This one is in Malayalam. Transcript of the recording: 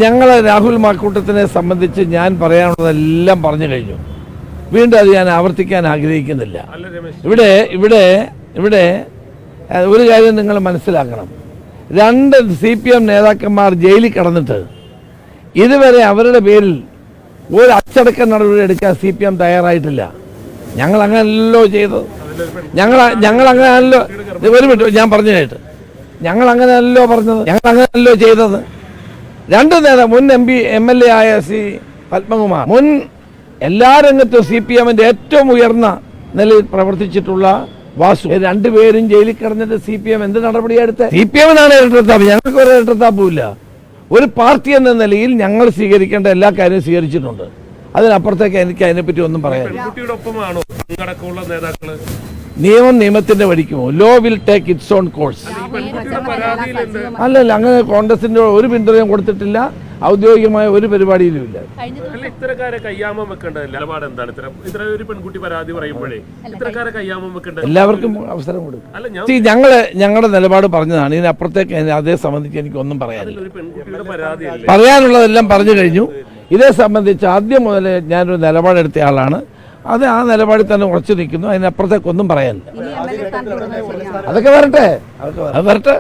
ഞങ്ങൾ രാഹുൽ മാക്കൂട്ടത്തിനെ സംബന്ധിച്ച് ഞാൻ പറയാനുള്ളതെല്ലാം പറഞ്ഞു കഴിഞ്ഞു. വീണ്ടും അത് ഞാൻ ആവർത്തിക്കാൻ ആഗ്രഹിക്കുന്നില്ല. ഇവിടെ ഇവിടെ ഇവിടെ ഒരു കാര്യം നിങ്ങൾ മനസ്സിലാക്കണം. 2 CPM നേതാക്കന്മാർ ജയിലിൽ കിടന്നിട്ട് ഇതുവരെ അവരുടെ പേരിൽ ഒരു അച്ചടക്ക നടപടി എടുക്കാൻ CPM തയ്യാറായിട്ടില്ല. ഞങ്ങൾ അങ്ങനെയല്ലോ ചെയ്തത്. ഞങ്ങൾ അങ്ങനെയല്ലോ, ഒരു മിനിറ്റ് ഞാൻ പറഞ്ഞു കേട്ട്, ഞങ്ങൾ അങ്ങനെയല്ലോ പറഞ്ഞത്, ഞങ്ങൾ അങ്ങനെയല്ലോ ചെയ്തത്. 2 മുൻ MLA ആയ സി പത്മകുമാർ, മുൻ എല്ലാ രംഗത്തും CPMന്റെ ഏറ്റവും ഉയർന്ന നിലയിൽ പ്രവർത്തിച്ചിട്ടുള്ള വാസു, 2 പേരും ജയിലിൽ കിടന്നിട്ട് CPM എന്ത് നടപടിയെടുത്ത്? CPMനാണ് ഇരട്ടത്താപ്പ്, ഞങ്ങൾക്ക് ഒരു ഇരട്ടത്താപ്പുമില്ല. ഒരു പാർട്ടി എന്ന നിലയിൽ ഞങ്ങൾ സ്വീകരിക്കേണ്ട എല്ലാ കാര്യവും സ്വീകരിച്ചിട്ടുണ്ട്. അതിനപ്പുറത്തേക്ക് എനിക്ക് അതിനെപ്പറ്റി ഒന്നും പറയാനില്ല. നിയമം നിയമത്തിന്റെ വഴിക്കുമോ? Law will take its own course. അല്ലല്ല, അങ്ങനെ കോൺഗ്രസിന്റെ ഒരു പിന്തുണയും കൊടുത്തിട്ടില്ല, ഔദ്യോഗികമായ ഒരു പരിപാടിയിലും ഇല്ല. എല്ലാവർക്കും അവസരം കൊടുക്കും. ഞങ്ങളുടെ നിലപാട് പറഞ്ഞതാണ്. ഇതിനപ്പുറത്തേക്ക് അതേ സംബന്ധിച്ച് എനിക്കൊന്നും പറയാനില്ല. പറയാനുള്ളതെല്ലാം പറഞ്ഞു കഴിഞ്ഞു. ഇതേ സംബന്ധിച്ച് ആദ്യം മുതൽ ഞാനൊരു നിലപാടെടുത്ത ആളാണ്. അത് ആ നിലപാടിൽ തന്നെ ഉറച്ചു നിൽക്കുന്നു. അതിനപ്പുറത്തേക്കൊന്നും പറയാനില്ല. അതൊക്കെ വരട്ടെ, അത് വരട്ടെ.